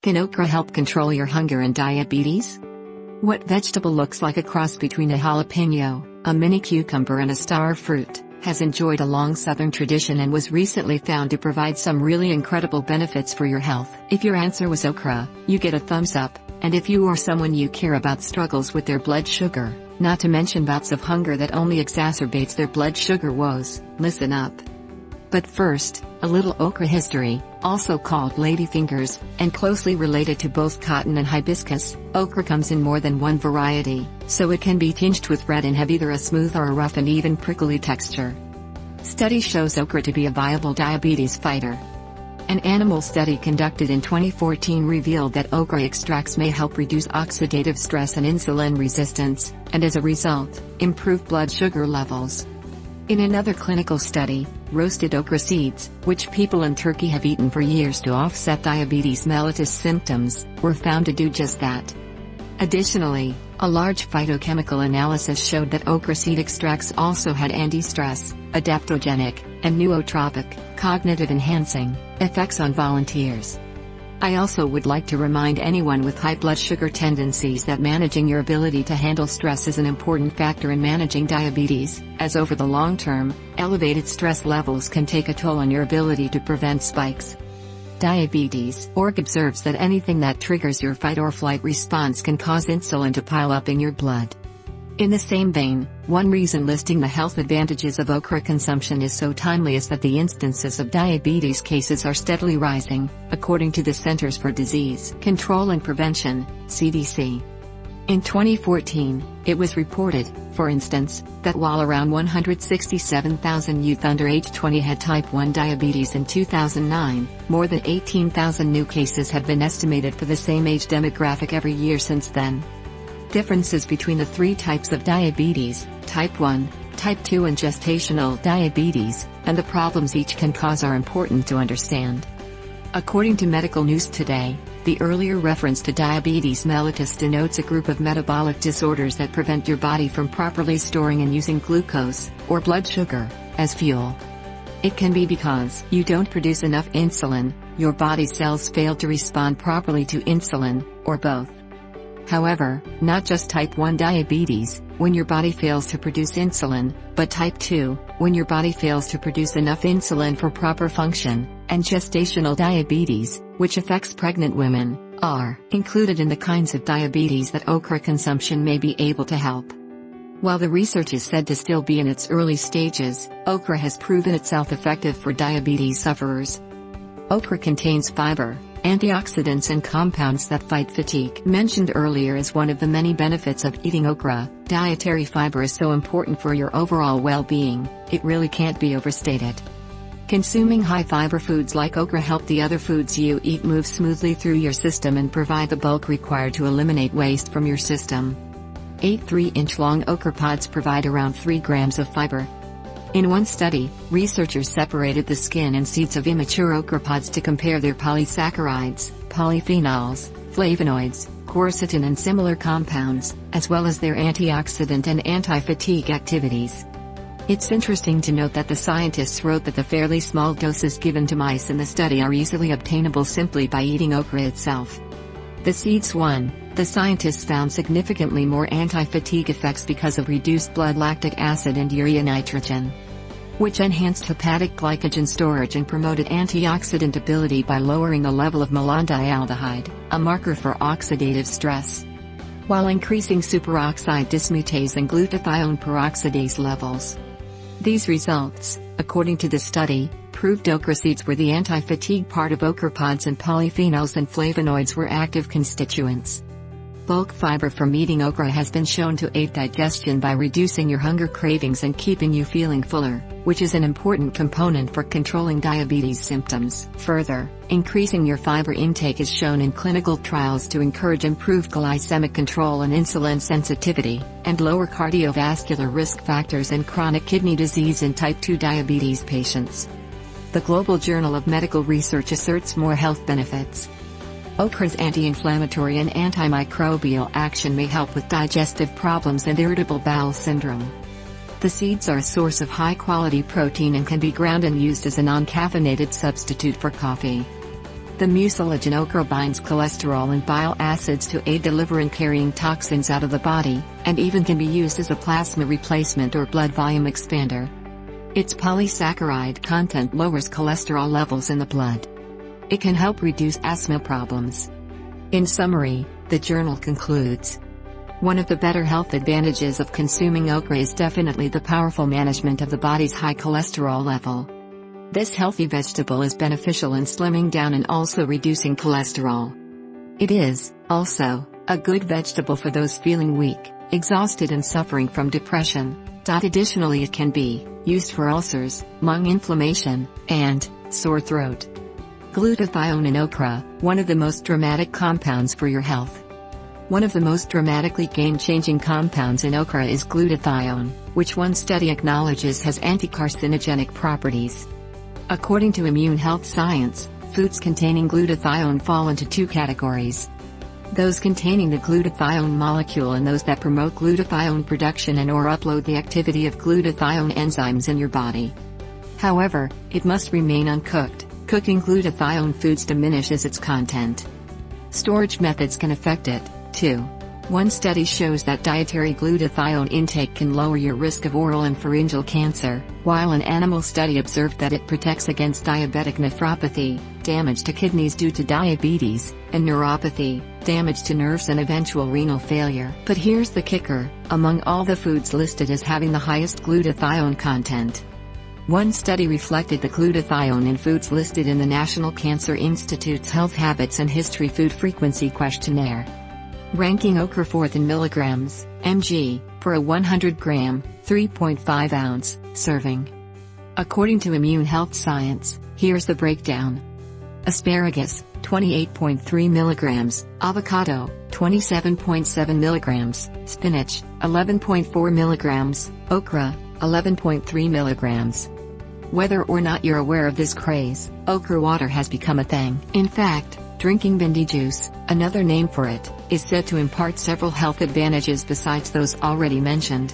Can okra help control your hunger and diabetes? What vegetable looks like a cross between a jalapeno, a mini cucumber and a star fruit, has enjoyed a long Southern tradition and was recently found to provide some really incredible benefits for your health? If your answer was okra, you get a thumbs up, and if you or someone you care about struggles with their blood sugar, not to mention bouts of hunger that only exacerbates their blood sugar woes, listen up. But first, a little okra history. Also called ladyfingers, and closely related to both cotton and hibiscus, okra comes in more than one variety, so it can be tinged with red and have either a smooth or a rough and even prickly texture. Study shows okra to be a viable diabetes fighter. An animal study conducted in 2014 revealed that okra extracts may help reduce oxidative stress and insulin resistance, and as a result, improve blood sugar levels. In another clinical study, roasted okra seeds, which people in Turkey have eaten for years to offset diabetes mellitus symptoms, were found to do just that. Additionally, a large phytochemical analysis showed that okra seed extracts also had anti-stress, adaptogenic, and nootropic, cognitive-enhancing, effects on volunteers. I also would like to remind anyone with high blood sugar tendencies that managing your ability to handle stress is an important factor in managing diabetes, as over the long term, elevated stress levels can take a toll on your ability to prevent spikes. Diabetes.org observes that anything that triggers your fight or flight response can cause insulin to pile up in your blood. In the same vein, one reason listing the health advantages of okra consumption is so timely is that the instances of diabetes cases are steadily rising, according to the Centers for Disease Control and Prevention, CDC. In 2014, it was reported, for instance, that while around 167,000 youth under age 20 had type 1 diabetes in 2009, more than 18,000 new cases have been estimated for the same age demographic every year since then. Differences between the three types of diabetes, type 1, type 2 and gestational diabetes, and the problems each can cause are important to understand. According to Medical News Today, the earlier reference to diabetes mellitus denotes a group of metabolic disorders that prevent your body from properly storing and using glucose, or blood sugar, as fuel. It can be because you don't produce enough insulin, your body cells fail to respond properly to insulin, or both. However, not just type 1 diabetes, when your body fails to produce insulin, but type 2, when your body fails to produce enough insulin for proper function, and gestational diabetes, which affects pregnant women, are included in the kinds of diabetes that okra consumption may be able to help. While the research is said to still be in its early stages, okra has proven itself effective for diabetes sufferers. Okra contains fiber, antioxidants and compounds that fight fatigue. Mentioned earlier as one of the many benefits of eating okra, dietary fiber is so important for your overall well-being, it really can't be overstated. Consuming high-fiber foods like okra help the other foods you eat move smoothly through your system and provide the bulk required to eliminate waste from your system. 8 3-inch long okra pods provide around 3 grams of fiber. In one study, researchers separated the skin and seeds of immature okra pods to compare their polysaccharides, polyphenols, flavonoids, quercetin and similar compounds, as well as their antioxidant and anti-fatigue activities. It's interesting to note that the scientists wrote that the fairly small doses given to mice in the study are easily obtainable simply by eating okra itself. The seeds the scientists found significantly more anti-fatigue effects because of reduced blood lactic acid and urea nitrogen, which enhanced hepatic glycogen storage and promoted antioxidant ability by lowering the level of malondialdehyde, a marker for oxidative stress, while increasing superoxide dismutase and glutathione peroxidase levels. These results, according to the study, proved okra seeds were the anti-fatigue part of okra pods and polyphenols and flavonoids were active constituents. Bulk fiber from eating okra has been shown to aid digestion by reducing your hunger cravings and keeping you feeling fuller, which is an important component for controlling diabetes symptoms. Further, increasing your fiber intake is shown in clinical trials to encourage improved glycemic control and insulin sensitivity, and lower cardiovascular risk factors and chronic kidney disease in type 2 diabetes patients. The Global Journal of Medical Research asserts more health benefits. Okra's anti-inflammatory and antimicrobial action may help with digestive problems and irritable bowel syndrome. The seeds are a source of high-quality protein and can be ground and used as a non-caffeinated substitute for coffee. The mucilage in okra binds cholesterol and bile acids to aid the liver in carrying toxins out of the body, and even can be used as a plasma replacement or blood volume expander. Its polysaccharide content lowers cholesterol levels in the blood. It can help reduce asthma problems. In summary, the journal concludes: one of the better health advantages of consuming okra is definitely the powerful management of the body's high cholesterol level. This healthy vegetable is beneficial in slimming down and also reducing cholesterol. It is, also, a good vegetable for those feeling weak, exhausted and suffering from depression. Additionally, it can be used for ulcers, lung inflammation, and sore throat. Glutathione in okra, one of the most dramatic compounds for your health. One of the most dramatically game-changing compounds in okra is glutathione, which one study acknowledges has anti-carcinogenic properties. According to Immune Health Science, foods containing glutathione fall into two categories: those containing the glutathione molecule and those that promote glutathione production and/or upload the activity of glutathione enzymes in your body. However, it must remain uncooked. Cooking glutathione foods diminishes its content. Storage methods can affect it, too. One study shows that dietary glutathione intake can lower your risk of oral and pharyngeal cancer, while an animal study observed that it protects against diabetic nephropathy, damage to kidneys due to diabetes, and neuropathy, damage to nerves and eventual renal failure. But here's the kicker: among all the foods listed as having the highest glutathione content, one study reflected the glutathione in foods listed in the National Cancer Institute's Health Habits and History Food Frequency Questionnaire, ranking okra fourth in milligrams, mg, per a 100-gram, 3.5-ounce, serving. According to Immune Health Science, here's the breakdown. Asparagus, 28.3 milligrams, avocado, 27.7 milligrams, spinach, 11.4 milligrams, okra, 11.3 milligrams. Whether or not you're aware of this craze, okra water has become a thing. In fact, drinking bindi juice, another name for it, is said to impart several health advantages besides those already mentioned.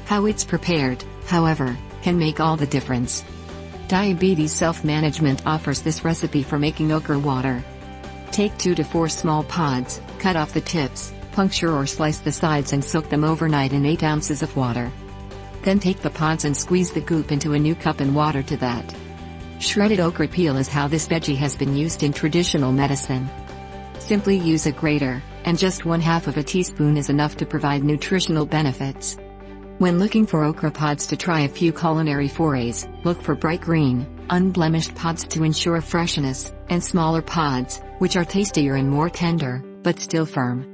How it's prepared, however, can make all the difference. Diabetes Self-Management offers this recipe for making okra water. Take 2 to 4 small pods, cut off the tips, puncture or slice the sides and soak them overnight in 8 ounces of water. Then take the pods and squeeze the goop into a new cup and water to that. Shredded okra peel is how this veggie has been used in traditional medicine. Simply use a grater, and just 1/2 of a teaspoon is enough to provide nutritional benefits. When looking for okra pods to try a few culinary forays, look for bright green, unblemished pods to ensure freshness, and smaller pods, which are tastier and more tender, but still firm.